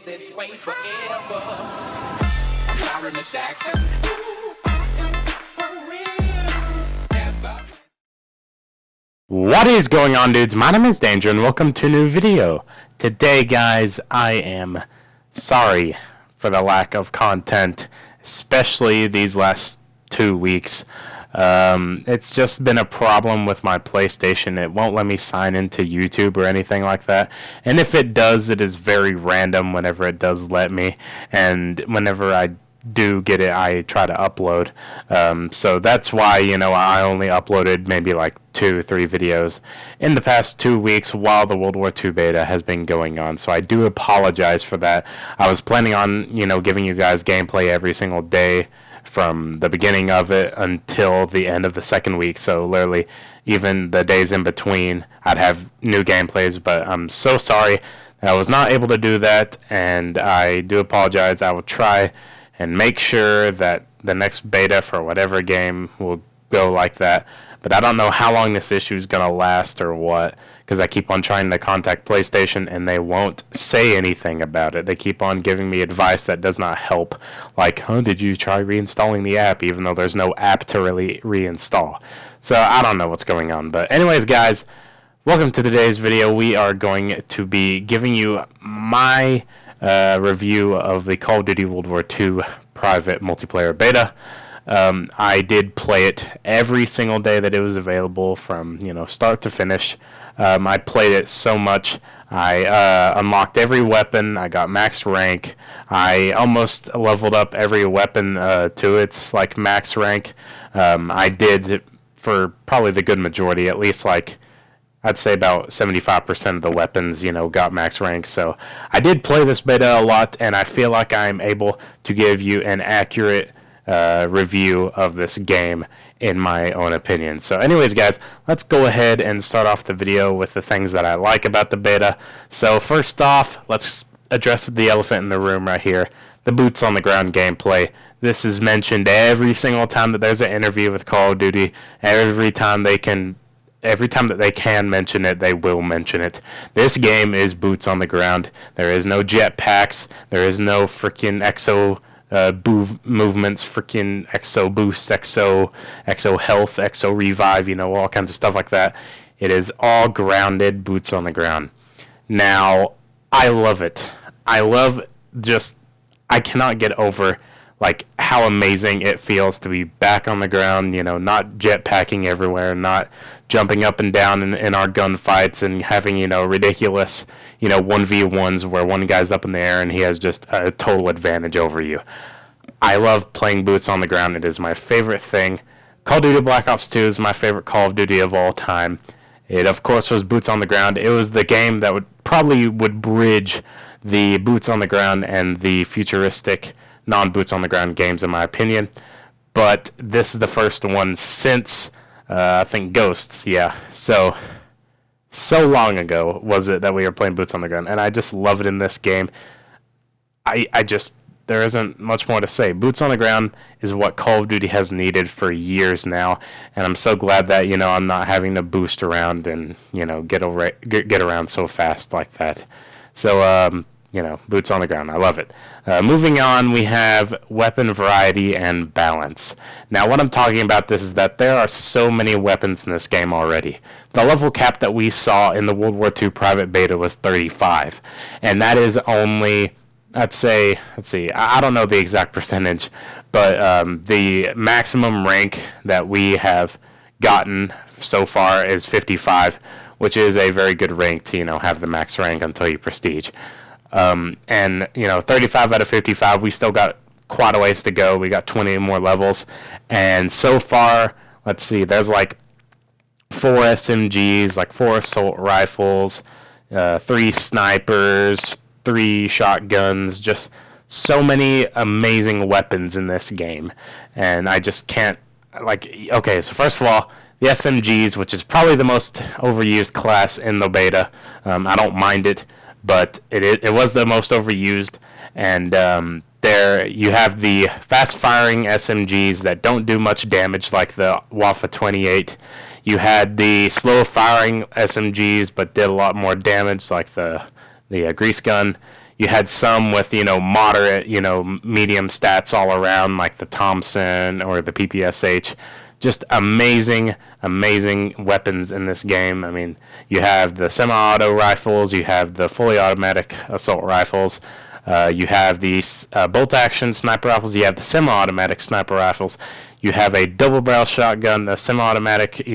This way forever. I'm sorry, Miss Jackson. What is going on, dudes? My name is Danger and welcome to a new video. Today, guys, I am sorry for the lack of content, especially these last 2 weeks. It's just been a problem with my PlayStation. It won't let me sign into YouTube or anything like that. And if it does, it is very random whenever it does let me. And whenever I do get it, I try to upload. So that's why, I only uploaded maybe like 2 or 3 videos in the past 2 weeks while the World War II beta has been going on. So I do apologize for that. I was planning on, giving you guys gameplay every single day from the beginning of it until the end of the second week. So literally, even the days in between, I'd have new gameplays. But I'm so sorry I was not able to do that, and I do apologize. I will try and make sure that the next beta for whatever game will go like that. But I don't know how long this issue is going to last or what, because I keep on trying to contact PlayStation and they won't say anything about it. They keep on giving me advice that does not help, like, did you try reinstalling the app, even though there's no app to really reinstall. So I don't know what's going on. But anyways, guys, welcome to today's video. We are going to be giving you my review of the Call of Duty World War II private multiplayer beta. I did play it every single day that it was available from, start to finish. I played it so much. I unlocked every weapon. I got max rank. I almost leveled up every weapon to its like max rank. I did for probably the good majority, at least like I'd say about 75% of the weapons, got max rank. So I did play this beta a lot, and I feel like I'm able to give you an accurate review of this game in my own opinion. So anyways, guys, let's go ahead and start off the video with the things that I like about the beta. So first off, let's address the elephant in the room right here, the boots on the ground gameplay. This is mentioned every single time that there's an interview with Call of Duty. Every time that they can mention it, they will mention it. This game is boots on the ground. There is no jetpacks. There is no freaking exo movements, freaking exo boost, exo health, exo revive, all kinds of stuff like that. It is all grounded boots on the ground. Now, I love it. I cannot get over like how amazing it feels to be back on the ground, not jetpacking everywhere, not jumping up and down in our gunfights and having, ridiculous, 1v1s where one guy's up in the air and he has just a total advantage over you. I love playing boots on the ground. It is my favorite thing. Call of Duty Black Ops 2 is my favorite Call of Duty of all time. It, of course, was boots on the ground. It was the game that would bridge the boots on the ground and the futuristic non-boots on the ground games, in my opinion. But this is the first one since I think Ghosts, yeah. So long ago was it that we were playing boots on the ground, and I just love it in this game. There isn't much more to say. Boots on the ground is what Call of Duty has needed for years now, and I'm so glad that I'm not having to boost around and get around so fast like that. So boots on the ground. I love it. Moving on, we have weapon variety and balance. Now, what I'm talking about this is that there are so many weapons in this game already. The level cap that we saw in the World War II private beta was 35, and that is only, I'd say, let's see, I don't know the exact percentage, but the maximum rank that we have gotten so far is 55, which is a very good rank to, have the max rank until you prestige. And 35 out of 55, we still got quite a ways to go. We got 20 more levels, and so far, let's see, there's like 4 SMGs, like 4 assault rifles, 3 snipers, 3 shotguns, just so many amazing weapons in this game, and I just can't, okay, so first of all, the SMGs, which is probably the most overused class in the beta, I don't mind it, but it was the most overused, and there you have the fast-firing SMGs that don't do much damage, like the WWII 28. You had the slow-firing SMGs, but did a lot more damage, like the grease gun. You had some with, moderate, medium stats all around, like the Thompson or the PPSH. Just amazing, amazing weapons in this game. I mean, you have the semi-auto rifles, you have the fully automatic assault rifles, you have the bolt-action sniper rifles, you have the semi-automatic sniper rifles, you have a double-barrel shotgun, a semi-automatic,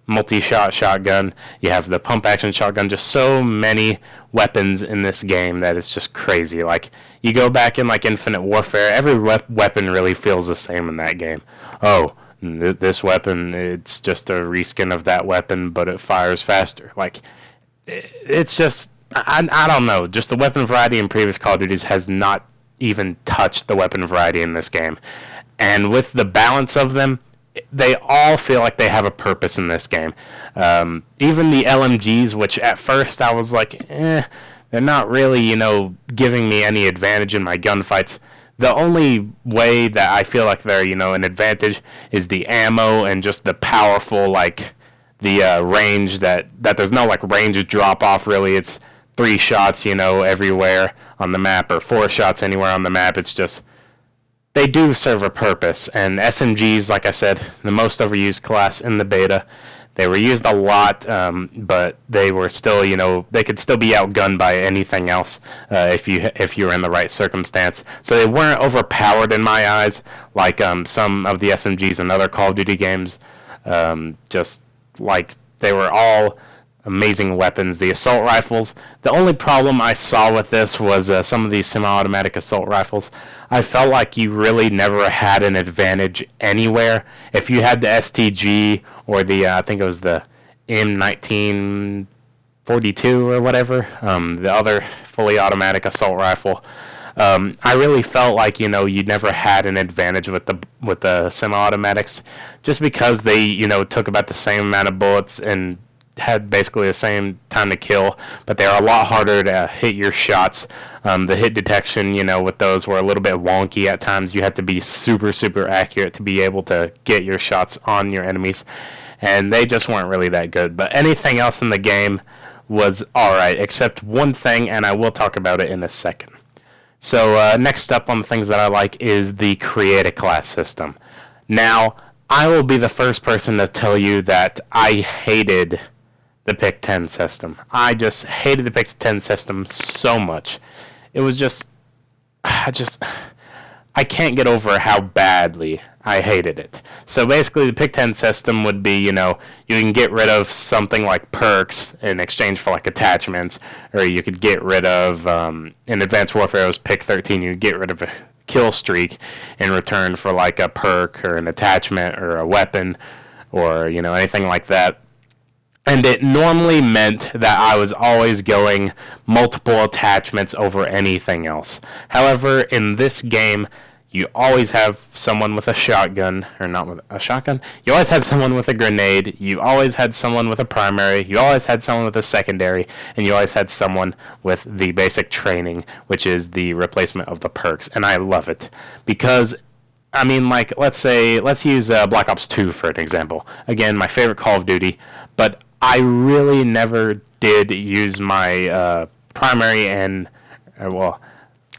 multi-shot shotgun, you have the pump-action shotgun. Just so many weapons in this game that it's just crazy. Like, you go back in, like, Infinite Warfare, every weapon really feels the same in that game. Oh, this weapon, it's just a reskin of that weapon, but it fires faster. Like, it's just, I don't know, just the weapon variety in previous Call of Duties has not even touched the weapon variety in this game. And with the balance of them, they all feel like they have a purpose in this game. Even the LMGs, which at first I was like, they're not really, giving me any advantage in my gunfights. The only way that I feel like they're, an advantage is the ammo and just the powerful, like, the range that there's no, like, range drop off, really. It's 3 shots, everywhere on the map, or 4 shots anywhere on the map. It's just, they do serve a purpose. And SMGs, like I said, the most overused class in the beta. They were used a lot, but they were still, they could still be outgunned by anything else if you were in the right circumstance. So they weren't overpowered in my eyes, like some of the SMGs in other Call of Duty games. Just like they were all amazing weapons. The assault rifles, the only problem I saw with this was some of these semi-automatic assault rifles. I felt like you really never had an advantage anywhere. If you had the STG or the, I think it was the M1942 or whatever, the other fully automatic assault rifle, I really felt like, you never had an advantage with the semi-automatics, just because they, took about the same amount of bullets and had basically the same time to kill, but they're a lot harder to hit your shots. The hit detection, with those were a little bit wonky at times. You had to be super, super accurate to be able to get your shots on your enemies, and they just weren't really that good. But anything else in the game was alright, except one thing, and I will talk about it in a second. So next up on the things that I like is the Create a Class system. Now, I will be the first person to tell you that I hated the Pick 10 system. I just hated the Pick 10 system so much. It was just, I can't get over how badly I hated it. So basically the Pick 10 system would be, you can get rid of something like perks in exchange for like attachments, or you could get rid of, in Advanced Warfare it was Pick 13, you get rid of a kill streak in return for like a perk or an attachment or a weapon or, anything like that. And it normally meant that I was always going multiple attachments over anything else. However, in this game, you always have someone with a shotgun, or not with a shotgun, you always had someone with a grenade, you always had someone with a primary, you always had someone with a secondary, and you always had someone with the basic training, which is the replacement of the perks. And I love it, because I mean, like, let's use Black Ops 2 for an example. Again, my favorite Call of Duty, but I really never did use my primary and, well,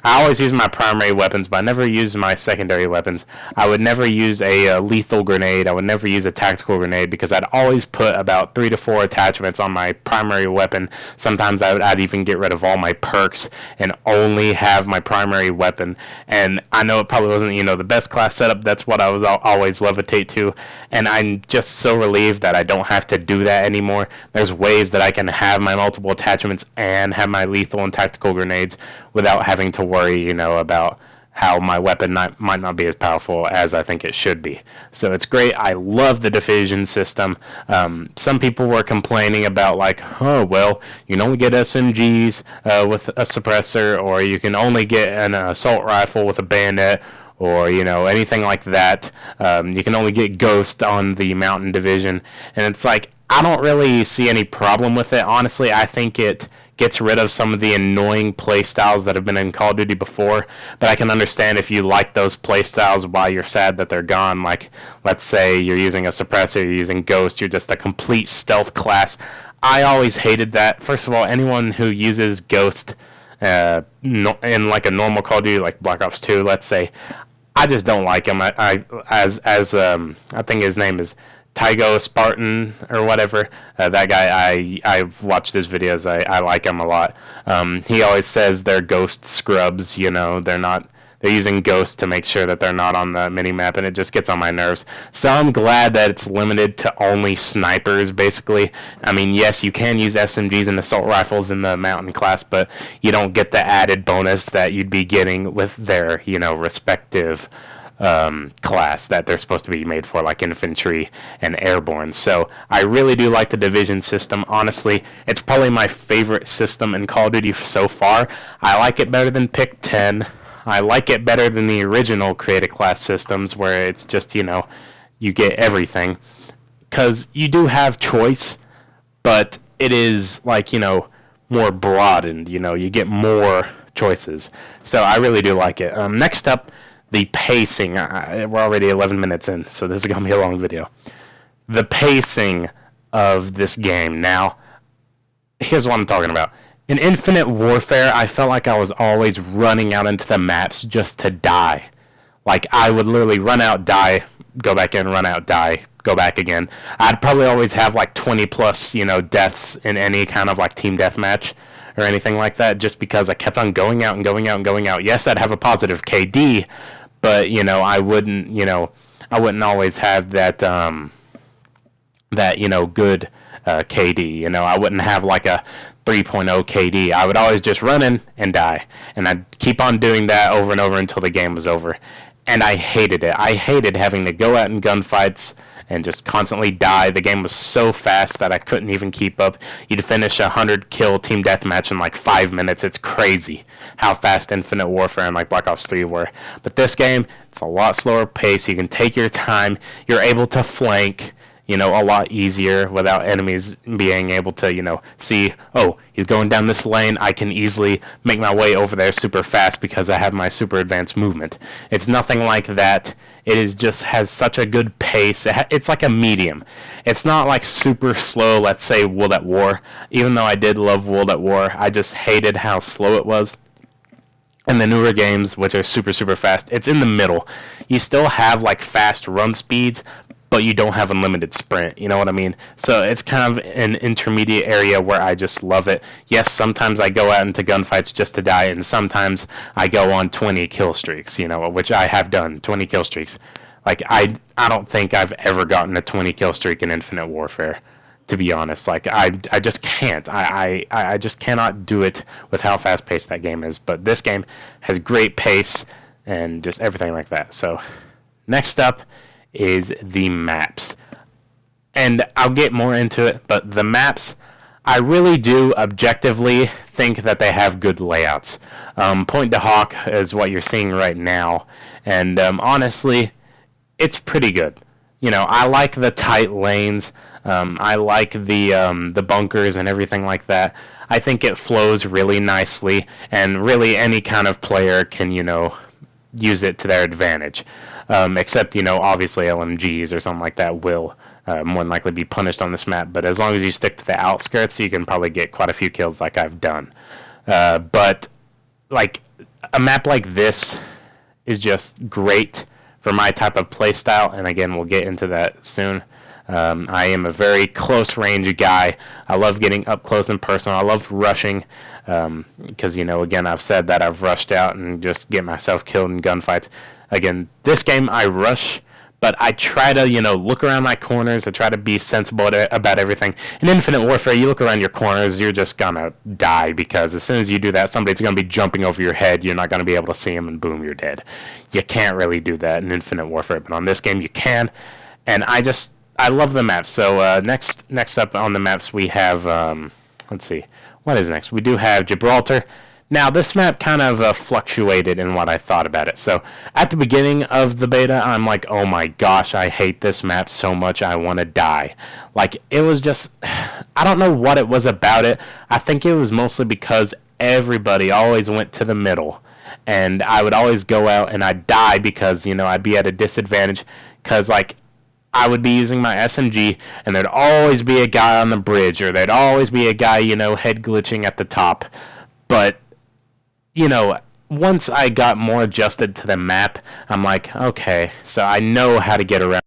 I always use my primary weapons, but I never use my secondary weapons. I would never use a lethal grenade. I would never use a tactical grenade, because I'd always put about 3 to 4 attachments on my primary weapon. Sometimes I'd even get rid of all my perks and only have my primary weapon. And I know it probably wasn't, the best class setup. That's what I was always levitate to. And I'm just so relieved that I don't have to do that anymore. There's ways that I can have my multiple attachments and have my lethal and tactical grenades without having to worry, about how my weapon might not be as powerful as I think it should be. So it's great. I love the division system. Some people were complaining about, like, oh, well, you can only get SMGs with a suppressor, or you can only get an assault rifle with a bayonet, or, anything like that. You can only get Ghost on the Mountain Division. And it's like, I don't really see any problem with it. Honestly, I think it gets rid of some of the annoying playstyles that have been in Call of Duty before, but I can understand if you like those playstyles why you're sad that they're gone. Like, let's say you're using a suppressor, you're using Ghost, you're just a complete stealth class. I always hated that. First of all, anyone who uses Ghost in like a normal Call of Duty, like Black Ops 2, let's say, I just don't like him. I think his name is Tygo Spartan or whatever. That guy, I've watched his videos. I like him a lot. He always says they're ghost scrubs. They're using ghosts to make sure that they're not on the mini-map, and it just gets on my nerves. So I'm glad that it's limited to only snipers, basically. I mean, yes, you can use SMGs and assault rifles in the mountain class, but you don't get the added bonus that you'd be getting with their, respective class that they're supposed to be made for, like infantry and airborne. So I really do like the division system. Honestly, it's probably my favorite system in Call of Duty so far. I like it better than Pick 10. I like it better than the original creative class systems where it's just, you get everything. Because you do have choice, but it is like, more broadened, you get more choices. So I really do like it. Next up, the pacing. We're already 11 minutes in, so this is going to be a long video. The pacing of this game. Now, here's what I'm talking about. In Infinite Warfare, I felt like I was always running out into the maps just to die. Like, I would literally run out, die, go back in, run out, die, go back again. I'd probably always have like 20 plus, deaths in any kind of like team deathmatch or anything like that, just because I kept on going out and going out and going out. Yes, I'd have a positive KD, but, I wouldn't, I wouldn't always have that, good KD. I wouldn't have like a 3.0 KD. I would always just run in and die. And I'd keep on doing that over and over until the game was over. And I hated it. I hated having to go out in gunfights and just constantly die. The game was so fast that I couldn't even keep up. You'd finish a 100-kill team deathmatch in like 5 minutes. It's crazy how fast Infinite Warfare and like Black Ops 3 were. But this game, it's a lot slower pace. You can take your time. You're able to flank, a lot easier without enemies being able to, see, oh, he's going down this lane. I can easily make my way over there super fast because I have my super advanced movement. It's nothing like that. It is just has such a good pace. It's like a medium. It's not like super slow, let's say World at War. Even though I did love World at War, I just hated how slow it was. And the newer games, which are super, super fast, it's in the middle. You still have like fast run speeds, but you don't have unlimited sprint, you know what I mean? So it's kind of an intermediate area where I just love it. Yes, sometimes I go out into gunfights just to die, and sometimes I go on 20 kill streaks, which I have done, 20 kill streaks. Like, I don't think I've ever gotten a 20 kill streak in Infinite Warfare, to be honest. Like, I just can't. I just cannot do it with how fast-paced that game is. But this game has great pace and just everything like that. So, next up is the maps. And I'll get more into it, but the maps, I really do objectively think that they have good layouts. Point to Hawk is what you're seeing right now, and honestly, it's pretty good. I like the tight lanes. I like the bunkers and everything like that. I think it flows really nicely, and really any kind of player can, use it to their advantage. Except, obviously LMGs or something like that will more than likely be punished on this map. But as long as you stick to the outskirts, you can probably get quite a few kills like I've done. But, like, a map like this is just great for my type of playstyle. And again, we'll get into that soon. I am a very close range guy. I love getting up close and personal. I love rushing because, again, I've said that I've rushed out and just get myself killed in gunfights. Again, this game I rush, but I try to, look around my corners. I try to be sensible about everything. In Infinite Warfare, you look around your corners, you're just going to die because as soon as you do that, somebody's going to be jumping over your head. You're not going to be able to see them, and boom, you're dead. You can't really do that in Infinite Warfare, but on this game you can. And I love the maps. So next up on the maps we have, let's see, what is next? We do have Gibraltar. Now, this map kind of fluctuated in what I thought about it. So, at the beginning of the beta, I'm like, oh my gosh, I hate this map so much, I want to die. Like, it was just, I don't know what it was about it. I think it was mostly because everybody always went to the middle. And I would always go out and I'd die because, I'd be at a disadvantage. Because, like, I would be using my SMG, and there'd always be a guy on the bridge, or there'd always be a guy, head glitching at the top. But once I got more adjusted to the map, I'm like, okay, so I know how to get around.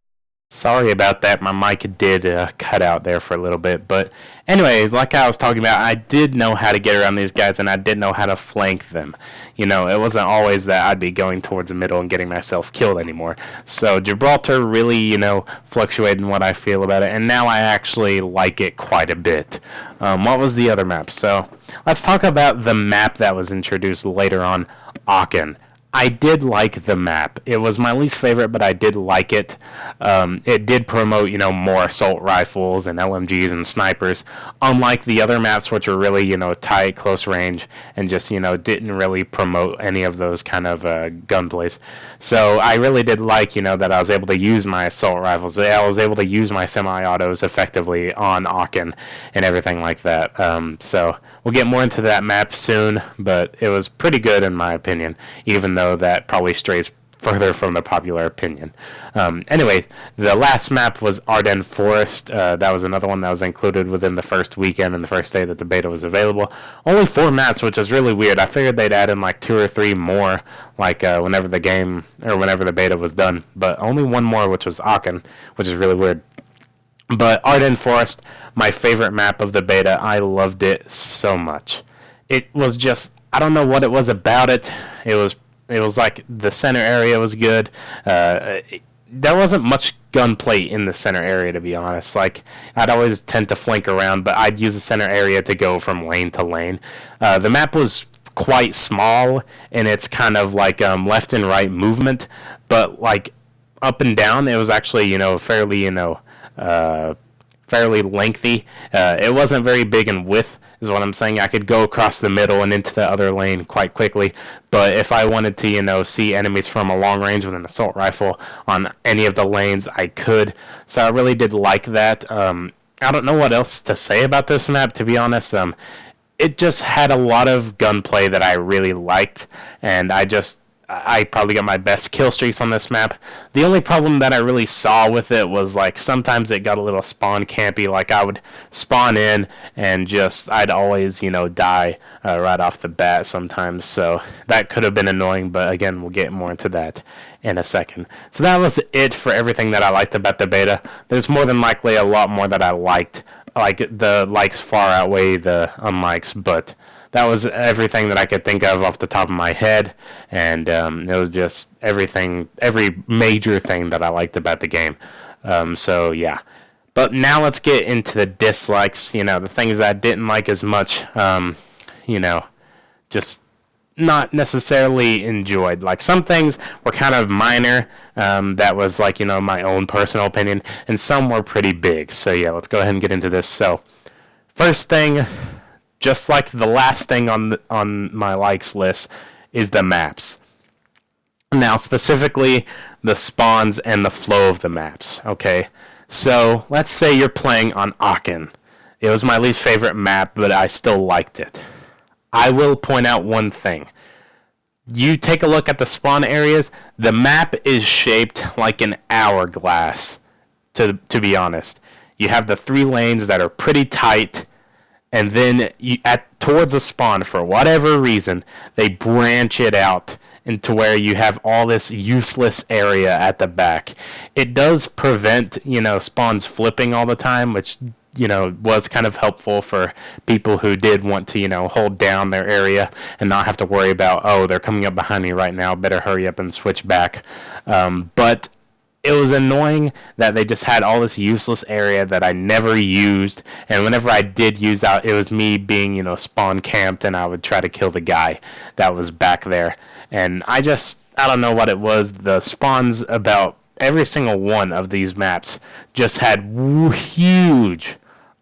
Sorry about that. My mic did cut out there for a little bit. But anyway, like I was talking about, I did know how to get around these guys, and I did know how to flank them. It wasn't always that I'd be going towards the middle and getting myself killed anymore. So Gibraltar really, fluctuated in what I feel about it, and now I actually like it quite a bit. What was the other map? So let's talk about the map that was introduced later on, Aachen. I did like the map. It was my least favorite, but I did like it. It did promote, more assault rifles and LMGs and snipers, unlike the other maps, which were really, tight, close range, and just, didn't really promote any of those kind of gunplays. So I really did like, that I was able to use my assault rifles. I was able to use my semi-autos effectively on Aachen and everything like that. So we'll get more into that map soon, but it was pretty good in my opinion, even though that probably strays further from the popular opinion. Anyway, the last map was Ardennes Forest. That was another one that was included within the first weekend and the first day that the beta was available. Only 4 maps, which is really weird. I figured they'd add in like 2 or 3 more, like whenever the game or whenever the beta was done. But only 1 more, which was Aachen, which is really weird. But Ardennes Forest, my favorite map of the beta. I loved it so much. It was just, I don't know what it was about it. It was like the center area was good. There wasn't much gunplay in the center area, to be honest. Like, I'd always tend to flank around, but I'd use the center area to go from lane to lane. The map was quite small, and it's kind of like left and right movement, but like up and down, it was actually fairly lengthy. It wasn't very big in width, is what I'm saying. I could go across the middle and into the other lane quite quickly, but if I wanted to, see enemies from a long range with an assault rifle on any of the lanes, I could. So I really did like that. I don't know what else to say about this map, to be honest. It just had a lot of gunplay that I really liked, and I probably got my best kill streaks on this map. The only problem that I really saw with it was, like, sometimes it got a little spawn campy. Like, I would spawn in and I'd always, die right off the bat sometimes. So that could have been annoying, but again, we'll get more into that in a second. So that was it for everything that I liked about the beta. There's more than likely a lot more that I liked. Like, the likes far outweigh the unlikes, but that was everything that I could think of off the top of my head, and it was just every major thing that I liked about the game. So yeah. But now let's get into the dislikes, the things that I didn't like as much, just not necessarily enjoyed. Like, some things were kind of minor, that was like, my own personal opinion, and some were pretty big. So yeah, let's go ahead and get into this. So, first thing, just like the last thing on my likes list, is the maps. Now, specifically, the spawns and the flow of the maps, okay? So, let's say you're playing on Aachen. It was my least favorite map, but I still liked it. I will point out one thing. You take a look at the spawn areas, the map is shaped like an hourglass, to be honest. You have the 3 lanes that are pretty tight, and then towards the spawn, for whatever reason, they branch it out into where you have all this useless area at the back. It does prevent, spawns flipping all the time, which, was kind of helpful for people who did want to, hold down their area and not have to worry about, oh, they're coming up behind me right now, better hurry up and switch back. But it was annoying that they just had all this useless area that I never used, and whenever I did use that, it was me being, spawn camped, and I would try to kill the guy that was back there. And I don't know what it was. The spawns about every single one of these maps just had huge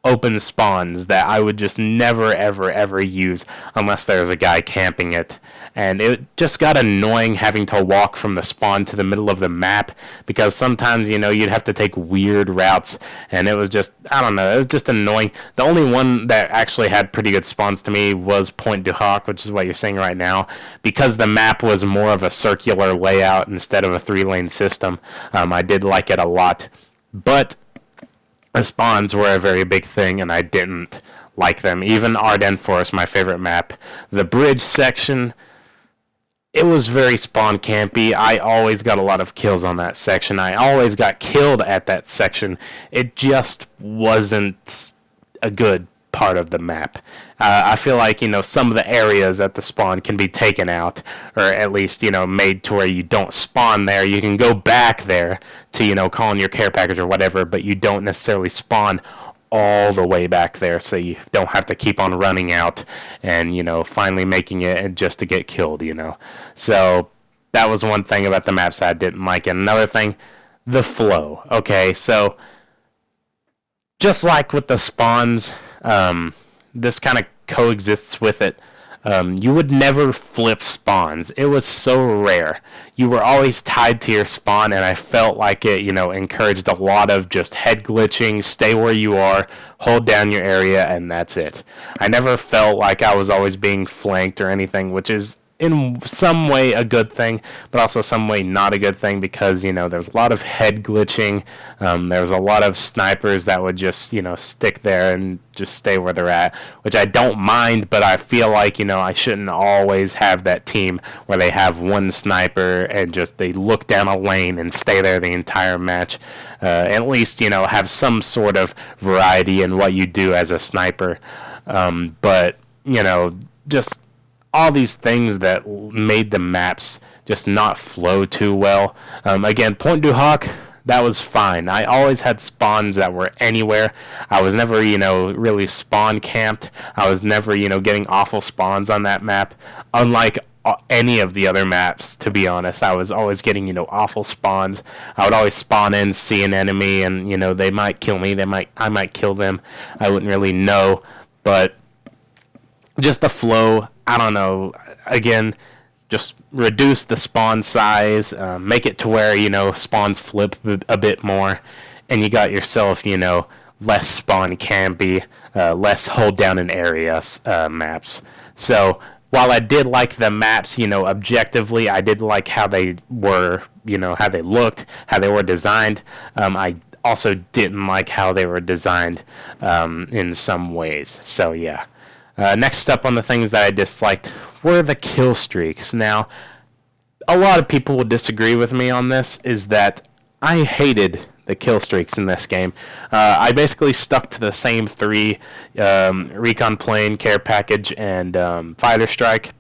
open spawns that I would just never, ever, ever use unless there was a guy camping it. And it just got annoying having to walk from the spawn to the middle of the map, because sometimes, you'd have to take weird routes, and it was just, I don't know, it was just annoying. The only one that actually had pretty good spawns to me was Pointe du Hoc, which is what you're seeing right now, because the map was more of a circular layout instead of a 3-lane system. I did like it a lot, but the spawns were a very big thing, and I didn't like them. Even Ardennes Forest, my favorite map, the bridge section, it was very spawn campy. I always got a lot of kills on that section. I always got killed at that section. It just wasn't a good part of the map. I feel like, some of the areas at the spawn can be taken out, or at least, made to where you don't spawn there. You can go back there to, call in your care package or whatever, but you don't necessarily spawn all the way back there, so you don't have to keep on running out and finally making it just to get killed. So that was one thing about the maps that I didn't like. And another thing, the flow. Okay, so just like with the spawns, this kind of coexists with it. You would never flip spawns. It was so rare. You were always tied to your spawn, and I felt like it, encouraged a lot of just head glitching, stay where you are, hold down your area, and that's it. I never felt like I was always being flanked or anything, which is in some way a good thing, but also some way not a good thing, because there's a lot of head glitching. There's a lot of snipers that would just stick there and just stay where they're at, which I don't mind, but I feel like I shouldn't always have that team where they have one sniper and just they look down a lane and stay there the entire match. At least have some sort of variety in what you do as a sniper. But just all these things that made the maps just not flow too well. Again, Point du Hoc, that was fine. I always had spawns that were anywhere. I was never, really spawn camped. I was never, getting awful spawns on that map. Unlike any of the other maps, to be honest, I was always getting, awful spawns. I would always spawn in, see an enemy, and, they might kill me. I might kill them. I wouldn't really know. But just the flow, I don't know. Again, just reduce the spawn size, make it to where, spawns flip a bit more, and you got yourself, less spawn campy, less hold down an area maps. So while I did like the maps, objectively, I did like how they were, how they looked, how they were designed. I also didn't like how they were designed in some ways. So yeah. Next up on the things that I disliked were the kill streaks. Now, a lot of people will disagree with me on this, is that I hated the kill streaks in this game. I basically stuck to the same three, Recon Plane, Care Package, and Fighter Strike.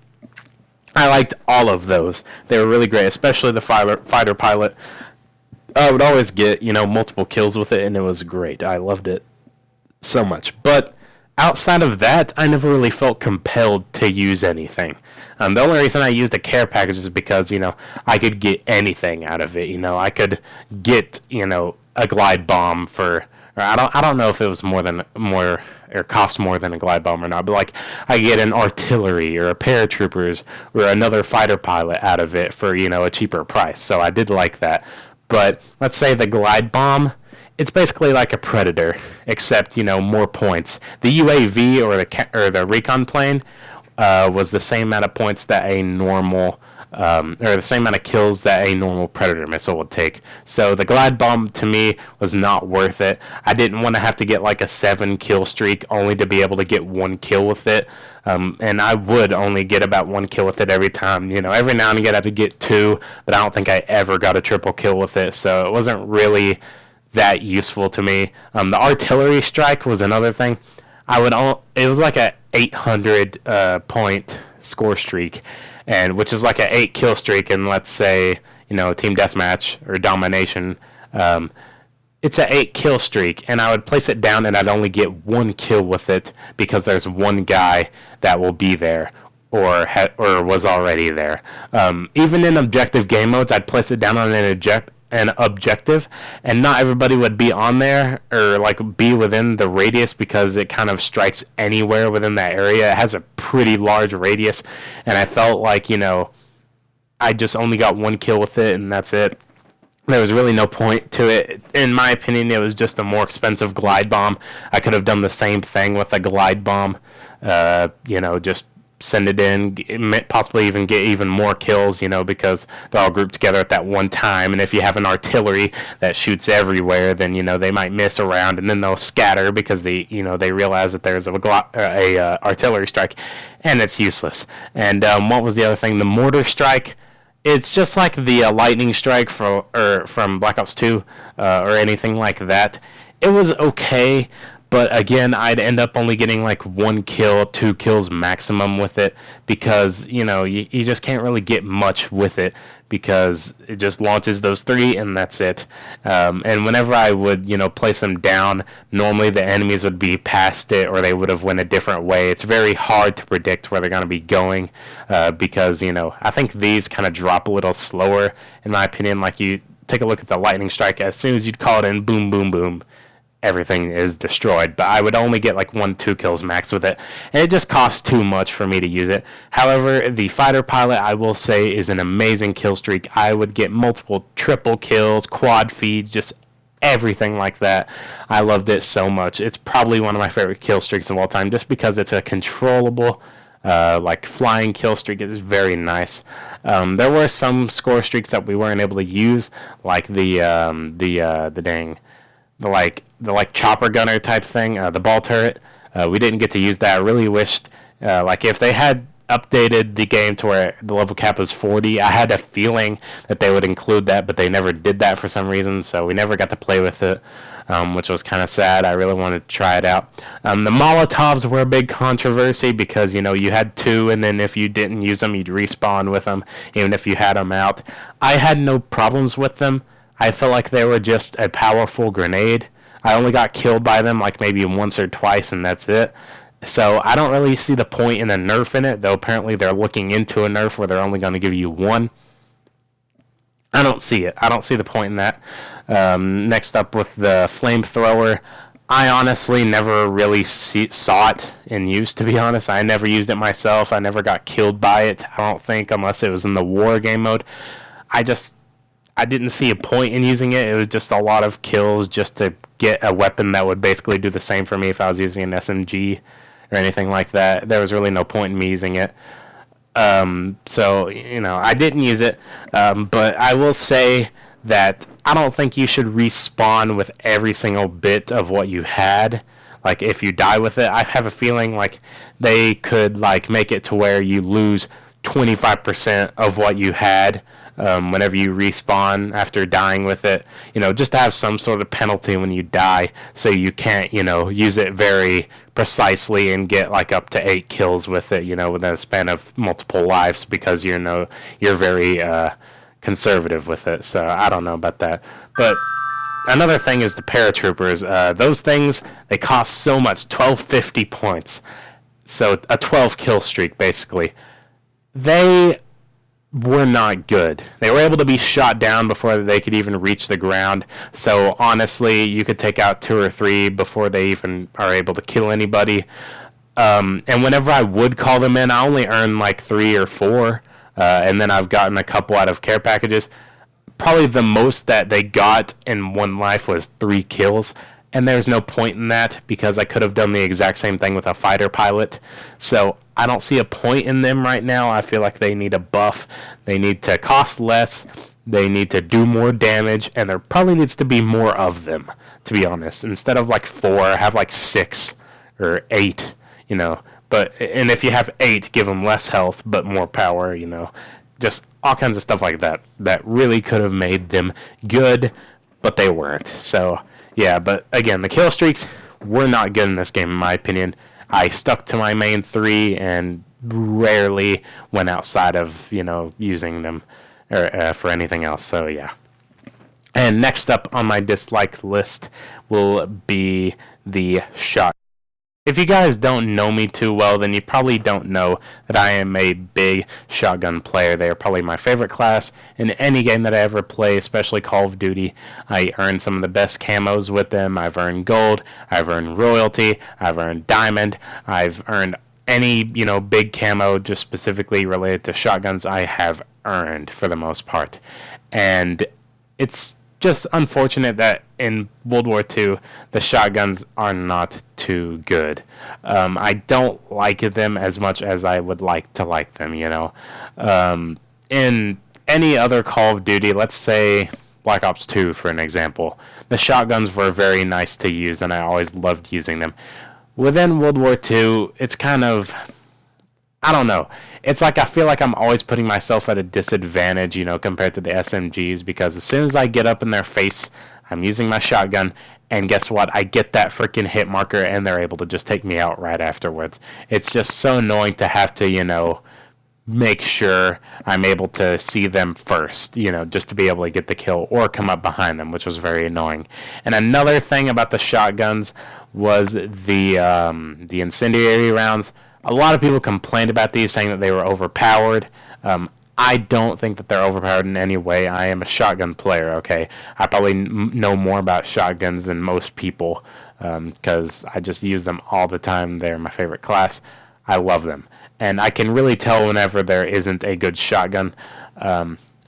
I liked all of those. They were really great, especially the Fighter Pilot. I would always get, multiple kills with it, and it was great. I loved it so much. But outside of that, I never really felt compelled to use anything. The only reason I used a care package is because, I could get anything out of it. I could get, a glide bomb for, or I don't know if it was more or cost more than a glide bomb or not, but like I get an artillery or a paratroopers or another fighter pilot out of it for, a cheaper price. So I did like that. But let's say the glide bomb, it's basically like a Predator, except, more points. The UAV or the Recon Plane was the same amount of points that a normal, or the same amount of kills that a normal Predator missile would take. So the glide bomb, to me, was not worth it. I didn't want to have to get like a 7-kill streak only to be able to get 1 kill with it. And I would only get about 1 kill with it every time. Every now and again I would get 2, but I don't think I ever got a triple kill with it. So it wasn't really that useful to me. The artillery strike was another thing. It was like a 800 point score streak, and which is like an 8 kill streak. And let's say team deathmatch or domination, it's an 8 kill streak, and I would place it down, and I'd only get 1 kill with it because there's one guy that will be there or was already there. Even in objective game modes, I'd place it down on an objective, and not everybody would be on there or like be within the radius, because it kind of strikes anywhere within that area. It has a pretty large radius, and I felt like I just only got 1 kill with it, and that's it. There was really no point to it. In my opinion, it was just a more expensive glide bomb. I could have done the same thing with a glide bomb, just send it in, possibly even get even more kills, because they're all grouped together at that one time. And if you have an artillery that shoots everywhere, then they might miss around, and then they'll scatter because they realize that there's a artillery strike, and it's useless. And what was the other thing? The mortar strike. It's just like the lightning strike from Black Ops 2 or anything like that. It was okay, but again, I'd end up only getting like 1 kill, 2 kills maximum with it, because you just can't really get much with it, because it just launches those 3 and that's it. And whenever I would place them down, normally the enemies would be past it, or they would have went a different way. It's very hard to predict where they're going to be going, because I think these kind of drop a little slower, in my opinion. Like, you take a look at the lightning strike, as soon as you'd call it in, boom, boom, boom, everything is destroyed. But I would only get like 1-2 kills max with it, and it just costs too much for me to use it. However, the fighter pilot, I will say, is an amazing kill streak. I would get multiple triple kills, quad feeds, just everything like that. I loved it so much. It's probably one of my favorite kill streaks of all time, just because it's a controllable like flying kill streak. Is very nice. There were some score streaks that we weren't able to use, like the chopper gunner type thing, the ball turret. We didn't get to use that. I really wished, if they had updated the game to where the level cap was 40, I had a feeling that they would include that, but they never did that for some reason, so we never got to play with it, which was kind of sad. I really wanted to try it out. The Molotovs were a big controversy, because, you had 2, and then if you didn't use them, you'd respawn with them, even if you had them out. I had no problems with them. I felt like they were just a powerful grenade. I only got killed by them like maybe once or twice, and that's it. So I don't really see the point in a nerf in it, though apparently they're looking into a nerf where they're only going to give you 1. I don't see it. I don't see the point in that. Next up with the flamethrower, I honestly never really saw it in use, to be honest. I never used it myself. I never got killed by it, I don't think, unless it was in the war game mode. I didn't see a point in using it. It was just a lot of kills just to get a weapon that would basically do the same for me if I was using an SMG or anything like that. There was really no point in me using it. So, I didn't use it. But I will say that I don't think you should respawn with every single bit of what you had. Like, if you die with it, I have a feeling like they could make it to where you lose 25% of what you had whenever you respawn after dying with it, just to have some sort of penalty when you die, so you can't, use it very precisely and get up to 8 kills with it, within a span of multiple lives, because you're very conservative with it. So I don't know about that. But another thing is the paratroopers. Those things, they cost so much, 1250 points. So a 12 kill streak, basically. They were not good. They were able to be shot down before they could even reach the ground. So honestly, you could take out 2 or 3 before they even are able to kill anybody. And whenever I would call them in, I only earned 3 or 4. And then I've gotten a couple out of care packages. Probably the most that they got in one life was 3 kills. And there's no point in that, because I could have done the exact same thing with a fighter pilot. So I don't see a point in them right now. I feel like they need a buff. They need to cost less. They need to do more damage. And there probably needs to be more of them, to be honest. Instead of 4, have 6 or 8, And if you have 8, give them less health but more power, Just all kinds of stuff like that. That really could have made them good, but they weren't. So yeah, but again, the kill streaks were not good in this game, in my opinion. I stuck to my main 3 and rarely went outside of, using them for anything else. So yeah. And next up on my dislike list will be the shotgun. If you guys don't know me too well, then you probably don't know that I am a big shotgun player. They are probably my favorite class in any game that I ever play, especially Call of Duty. I earned some of the best camos with them. I've earned gold, I've earned royalty, I've earned diamond, I've earned any, big camo just specifically related to shotguns I have earned for the most part. And it's just unfortunate that in World War II, the shotguns are not too good. I don't like them as much as I would like to like them, you know. In any other Call of Duty, let's say Black Ops 2 for an example, the shotguns were very nice to use and I always loved using them. Within World War II, it's kind of, I don't know. It's like I feel like I'm always putting myself at a disadvantage, you know, compared to the SMGs, because as soon as I get up in their face, I'm using my shotgun, and guess what? I get that freaking hit marker, and they're able to just take me out right afterwards. It's just so annoying to have to, you know, make sure I'm able to see them first, you know, just to be able to get the kill or come up behind them, which was very annoying. And another thing about the shotguns was the incendiary rounds. A lot of people complained about these, saying that they were overpowered. I don't think that they're overpowered in any way. I am a shotgun player, okay? I probably know more about shotguns than most people because I just use them all the time. They're my favorite class. I love them. And I can really tell whenever there isn't a good shotgun,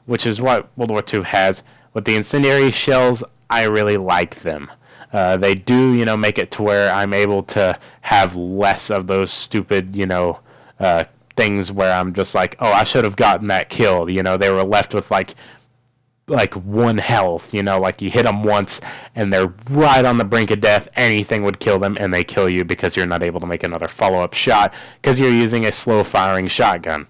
which is what World War II has. With the incendiary shells, I really like them. They do, you know, make it to where I'm able to have less of those stupid, you know, things where I'm just like, oh, I should have gotten that kill. You know, they were left with like one health, you know, like you hit them once and they're right on the brink of death. Anything would kill them and they kill you because you're not able to make another follow-up shot because you're using a slow-firing shotgun.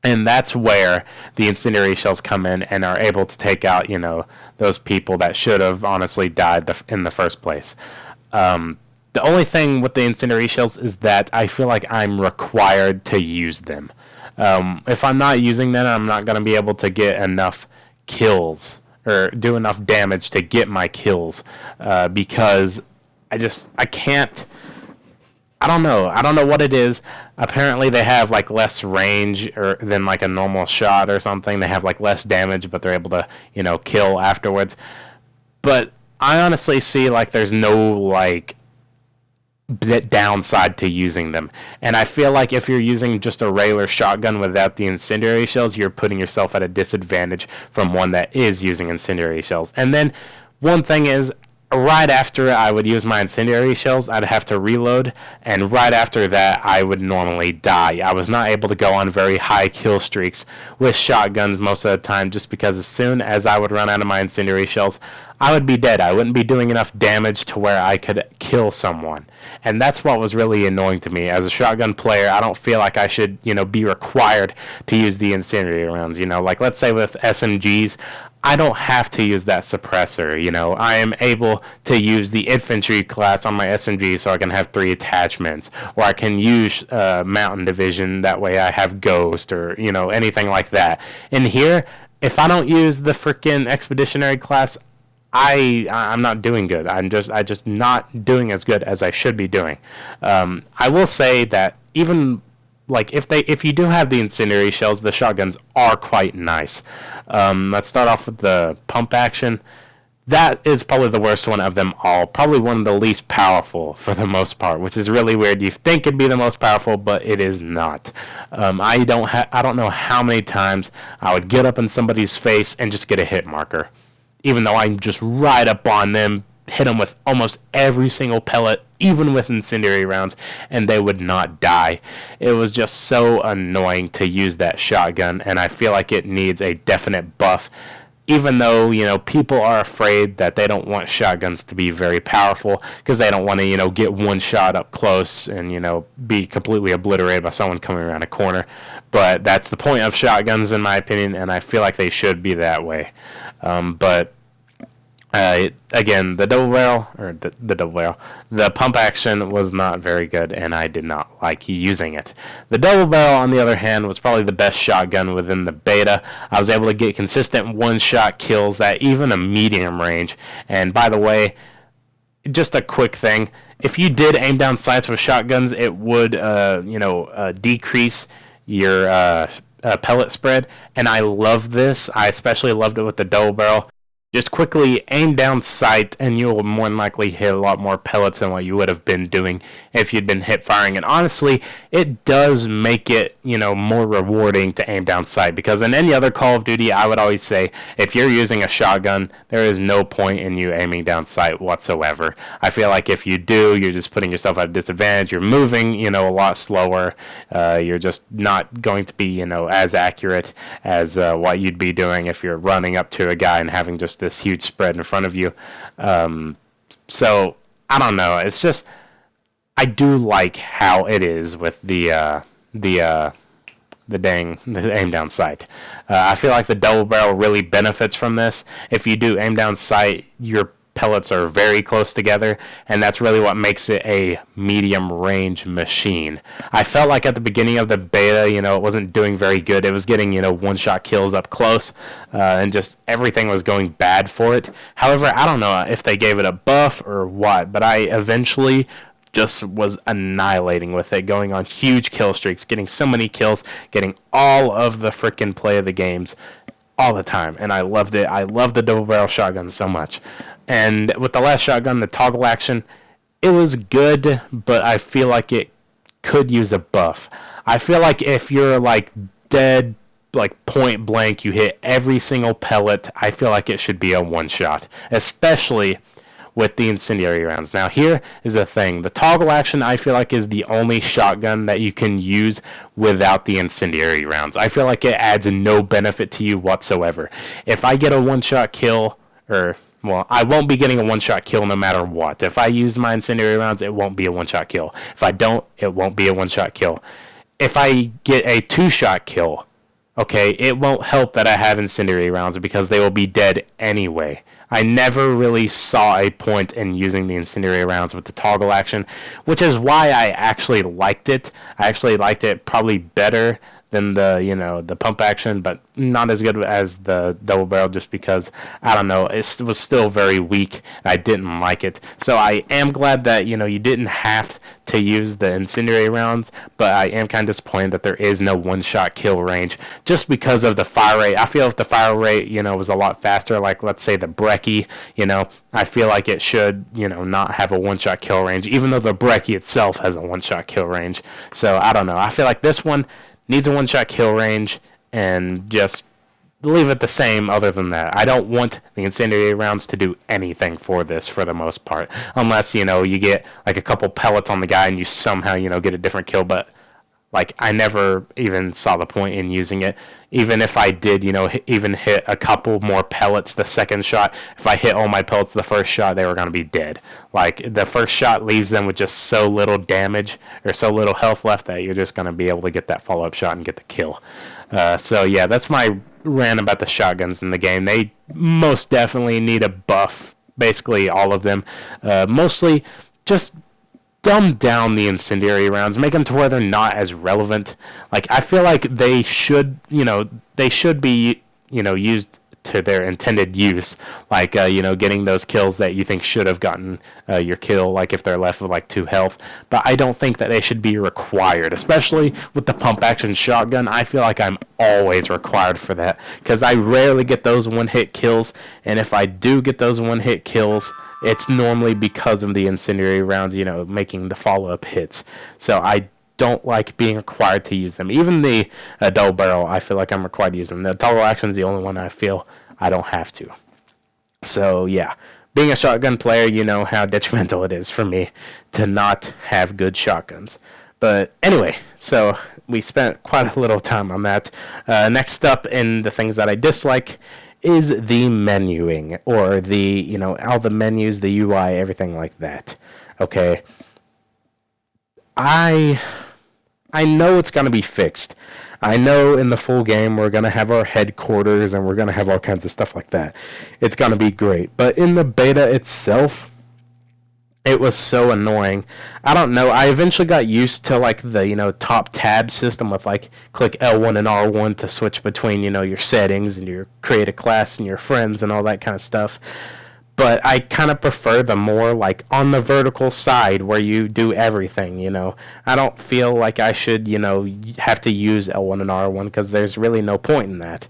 And that's where the incendiary shells come in and are able to take out, you know, those people that should have honestly died in the first place. The only thing with the incendiary shells is that I feel like I'm required to use them. If I'm not using them, I'm not going to be able to get enough kills or do enough damage to get my kills because I can't. I don't know what it is. Apparently they have like less range than like a normal shot or something. They have like less damage, but they're able to, you know, kill afterwards. But I honestly see like there's no like downside to using them. And I feel like if you're using just a regular shotgun without the incendiary shells, you're putting yourself at a disadvantage from one that is using incendiary shells. And then one thing is, right after I would use my incendiary shells, I'd have to reload, and right after that, I would normally die. I was not able to go on very high kill streaks with shotguns most of the time, just because as soon as I would run out of my incendiary shells, I would be dead. I wouldn't be doing enough damage to where I could kill someone. And that's what was really annoying to me. As a shotgun player, I don't feel like I should, you know, be required to use the incendiary rounds. You know, like let's say with SMGs, I don't have to use that suppressor, you know. I am able to use the infantry class on my SMG so I can have 3 attachments. Or I can use Mountain Division, that way I have Ghost or, you know, anything like that. And here, if I don't use the freaking Expeditionary class, I'm not doing good. I just not doing as good as I should be doing. I will say that even like if you do have the incendiary shells, the shotguns are quite nice. Let's start off with the pump action. That is probably the worst one of them all. Probably one of the least powerful for the most part, which is really weird. You think it'd be the most powerful, but it is not. I don't know how many times I would get up in somebody's face and just get a hit marker, even though I'm just right up on them, hit them with almost every single pellet, even with incendiary rounds, and they would not die. It was just so annoying to use that shotgun, and I feel like it needs a definite buff. Even though, you know, people are afraid that they don't want shotguns to be very powerful because they don't want to, you know, get one shot up close and, you know, be completely obliterated by someone coming around a corner. But that's the point of shotguns, in my opinion, and I feel like they should be that way. Again, the pump action was not very good, and I did not like using it. The double barrel, on the other hand, was probably the best shotgun within the beta. I was able to get consistent one-shot kills at even a medium range. And by the way, just a quick thing, if you did aim down sights with shotguns, it would, decrease your pellet spread, and I love this. I especially loved it with the double barrel. Just quickly aim down sight, and you'll more than likely hit a lot more pellets than what you would have been doing if you'd been hip firing. And honestly, it does make it, more rewarding to aim down sight, because in any other Call of Duty, I would always say, if you're using a shotgun, there is no point in you aiming down sight whatsoever. I feel like if you do, you're just putting yourself at a disadvantage. You're moving, a lot slower. You're just not going to be, as accurate as what you'd be doing if you're running up to a guy and having just this huge spread in front of you. So I don't know. It's just, I do like how it is with the aim down sight. I feel like the double barrel really benefits from this. If you do aim down sight, your pellets are very close together, and that's really what makes it a medium range machine. I felt like at the beginning of the beta, it wasn't doing very good. It was getting, one-shot kills up close, and just everything was going bad for it. However, I don't know if they gave it a buff or what, but I eventually just was annihilating with it, going on huge kill streaks, getting so many kills, getting all of the freaking play of the games all the time, and I loved it. I love the double barrel shotgun so much. And with the last shotgun, the toggle action, it was good, but I feel like it could use a buff. I feel like if you're like dead, like point blank, you hit every single pellet, I feel like it should be a one shot, especially with the incendiary rounds. Now here is the thing. The toggle action, I feel like, is the only shotgun that you can use without the incendiary rounds. I feel like it adds no benefit to you whatsoever. If I get a one-shot kill, I won't be getting a one-shot kill no matter what. If I use my incendiary rounds, it won't be a one-shot kill. If I don't, it won't be a one-shot kill. If I get a two-shot kill, okay, it won't help that I have incendiary rounds because they will be dead anyway. I never really saw a point in using the incendiary rounds with the toggle action, which is why I actually liked it. I actually liked it probably better than the pump action, but not as good as the double barrel, just because, I don't know, it was still very weak, and I didn't like it. So I am glad that, you didn't have to use the incendiary rounds, but I am kind of disappointed that there is no one-shot kill range, just because of the fire rate. I feel if the fire rate, was a lot faster, like, let's say the Brecci, I feel like it should, not have a one-shot kill range, even though the Brecci itself has a one-shot kill range. So, I don't know. I feel like this one needs a one-shot kill range, and just leave it the same other than that. I don't want the incendiary rounds to do anything for this for the most part, unless, you get like a couple pellets on the guy and you somehow, get a different kill, but like, I never even saw the point in using it. Even if I did, even hit a couple more pellets the second shot, if I hit all my pellets the first shot, they were going to be dead. Like, the first shot leaves them with just so little damage or so little health left that you're just going to be able to get that follow-up shot and get the kill. So, yeah, that's my rant about the shotguns in the game. They most definitely need a buff, basically all of them. Mostly just dumb down the incendiary rounds, make them to where they're not as relevant. Like, I feel like they should be, used to their intended use, like, getting those kills that you think should have gotten your kill, like if they're left with like 2 health. But I don't think that they should be required, especially with the pump action shotgun. I feel like I'm always required for that, because I rarely get those one-hit kills, and if I do get those one-hit kills, it's normally because of the incendiary rounds, making the follow-up hits. So I don't like being required to use them. Even the double barrel, I feel like I'm required to use them. The toggle action is the only one I feel I don't have to. So yeah, being a shotgun player, you know how detrimental it is for me to not have good shotguns. But anyway, so we spent quite a little time on that. Next up in the things that I dislike is the menuing, or the, all the menus, the UI, everything like that. Okay. I know it's going to be fixed. I know in the full game we're going to have our headquarters and we're going to have all kinds of stuff like that. It's going to be great. But in the beta itself, it was so annoying. I don't know. I eventually got used to like the, top tab system with like click L1 and R1 to switch between, your settings and your create a class and your friends and all that kind of stuff. but I kind of prefer the more like on the vertical side where you do everything, you know. I don't feel like I should, you know, have to use L1 and R1 because there's really no point in that.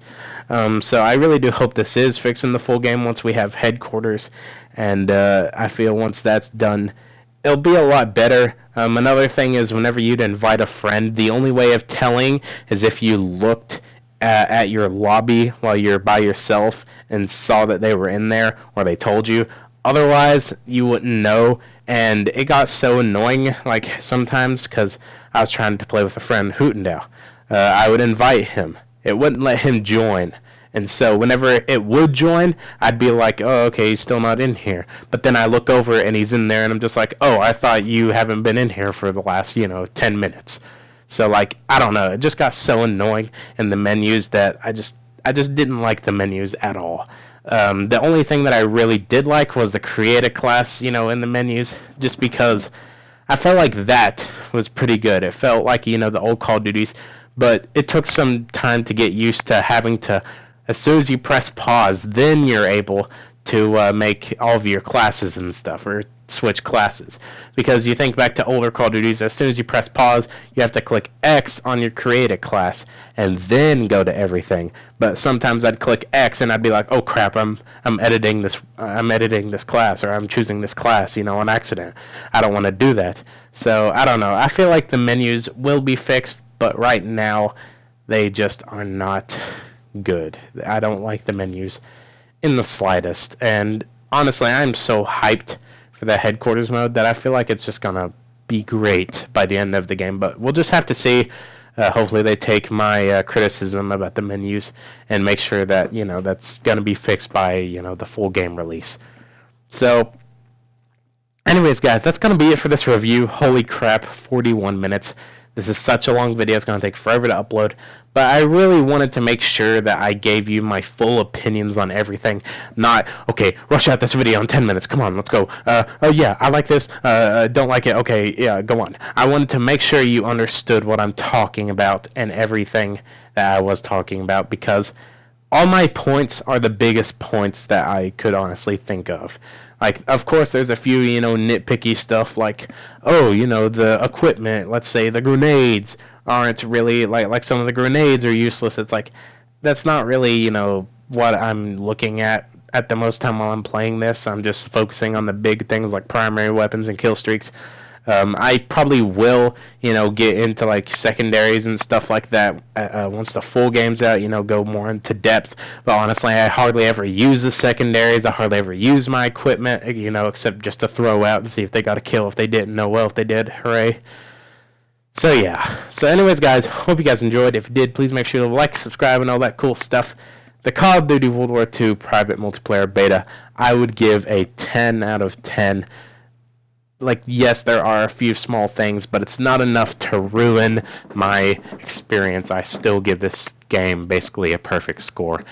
So I really do hope this is fixing the full game once we have headquarters, and I feel once that's done, it'll be a lot better. Another thing is whenever you'd invite a friend, the only way of telling is if you looked at your lobby while you're by yourself and saw that they were in there or they told you. Otherwise, you wouldn't know, and it got so annoying, like, sometimes, because I was trying to play with a friend, Hootendow. I would invite him. It wouldn't let him join. And so whenever it would join, I'd be like, oh, okay, he's still not in here. But then I look over and he's in there, and I'm just like, oh, I thought you haven't been in here for the last, 10 minutes. So, like, I don't know. It just got so annoying in the menus that I just didn't like the menus at all. The only thing that I really did like was the create a class, in the menus, just because I felt like that was pretty good. It felt like, the old Call of Duties, but it took some time to get used to having to, as soon as you press pause, then you're able to make all of your classes and stuff, or switch classes. Because you think back to older Call of Duties, as soon as you press pause, you have to click X on your create a class, and then go to everything. But sometimes I'd click X and I'd be like, oh crap, I'm editing this class, or I'm choosing this class, on accident. I don't want to do that. So I don't know. I feel like the menus will be fixed, but right now they just are not good. I don't like the menus in the slightest, and honestly, I'm so hyped for the headquarters mode that I feel like it's just gonna be great by the end of the game. But we'll just have to see. Hopefully they take my criticism about the menus and make sure that that's gonna be fixed by the full game release. So anyways, guys, that's gonna be it for this review. Holy crap, 41 minutes. This is such a long video, it's going to take forever to upload, but I really wanted to make sure that I gave you my full opinions on everything, not, okay, rush out this video in 10 minutes, come on, let's go, oh yeah, I like this, don't like it, okay, yeah, go on. I wanted to make sure you understood what I'm talking about and everything that I was talking about, because all my points are the biggest points that I could honestly think of. Like, of course, there's a few, nitpicky stuff like, oh, the equipment, let's say the grenades aren't really, like some of the grenades are useless. It's like, that's not really, what I'm looking at the most time while I'm playing this. I'm just focusing on the big things like primary weapons and kill streaks. I probably will, get into like secondaries and stuff like that once the full game's out, go more into depth. But honestly, I hardly ever use the secondaries. I hardly ever use my equipment, except just to throw out and see if they got a kill. If they didn't, no, well, if they did, hooray. So yeah. So anyways, guys, hope you guys enjoyed. If you did, please make sure to like, subscribe, and all that cool stuff. The Call of Duty World War II private multiplayer beta, I would give a 10 out of 10. Like, yes, there are a few small things, but it's not enough to ruin my experience. I still give this game basically a perfect score,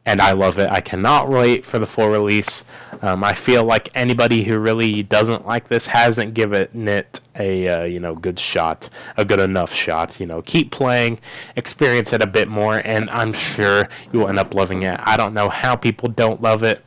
and I love it. I cannot wait for the full release. I feel like anybody who really doesn't like this hasn't given it a good shot, a good enough shot. Keep playing, experience it a bit more, and I'm sure you'll end up loving it. I don't know how people don't love it.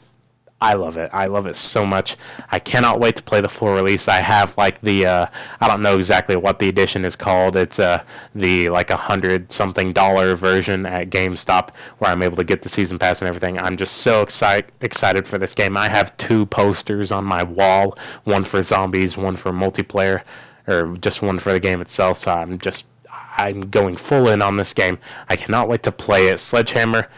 I love it. I love it so much. I cannot wait to play the full release. I have like the I don't know exactly what the edition is called. It's the like $100-something version at GameStop where I'm able to get the season pass and everything. I'm just so excited for this game. I have 2 posters on my wall, one for zombies, one for multiplayer, or just one for the game itself. So I'm going full in on this game. I cannot wait to play it. Sledgehammer,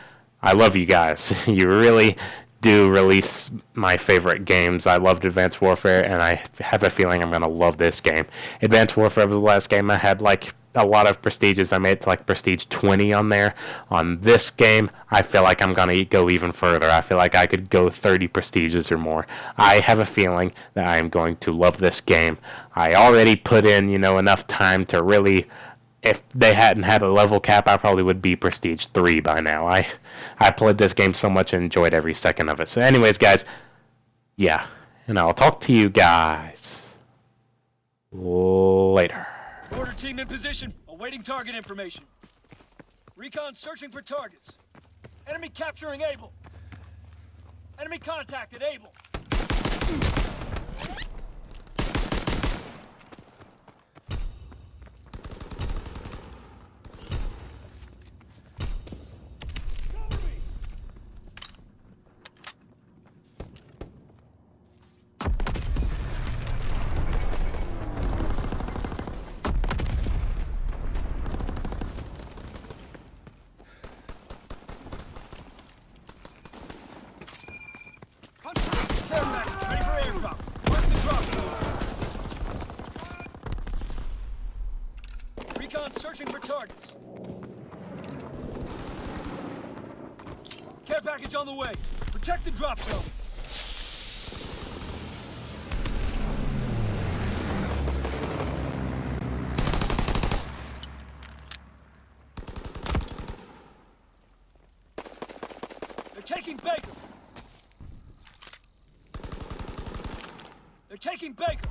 I love you guys. You really do release my favorite games. I loved Advanced Warfare, and I have a feeling I'm going to love this game. Advanced Warfare was the last game I had like a lot of prestiges. I made it to like prestige 20 on there. On this game, I feel like I'm going to go even further. I feel like I could go 30 prestiges or more. I have a feeling that I am going to love this game. I already put in, enough time to really, if they hadn't had a level cap, I probably would be prestige 3 by now. I played this game so much and enjoyed every second of it. So anyways, guys, yeah, and I'll talk to you guys later. Order team in position, awaiting target information. Recon searching for targets. Enemy capturing Able. Enemy contacted Able. Care package ready for airdrop. Where's the drop? Recon searching for targets. Care package on the way. Protect the drop zone. They're taking Baker. They're taking Baker.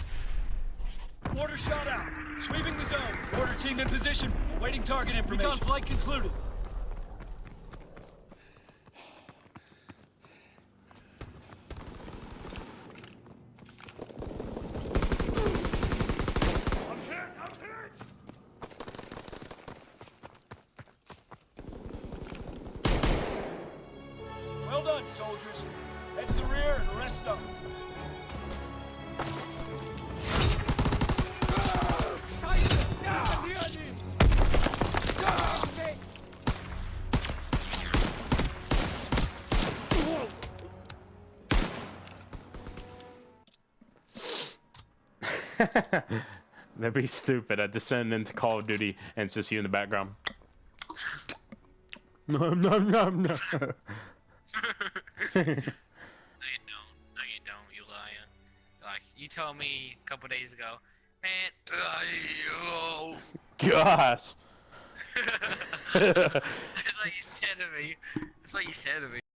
Mortar shot out. Sweeping the zone. Mortar team in position. Awaiting target information. Recon flight concluded. I'm hit! I'm hit! Well done, soldiers. Head to the rear and rest up. That'd be stupid. I descend into Call of Duty and it's just you in the background. No. No, you don't. No, you don't. You liar. Like, you told me a couple days ago, man. Gosh. That's what you said to me. That's what you said to me.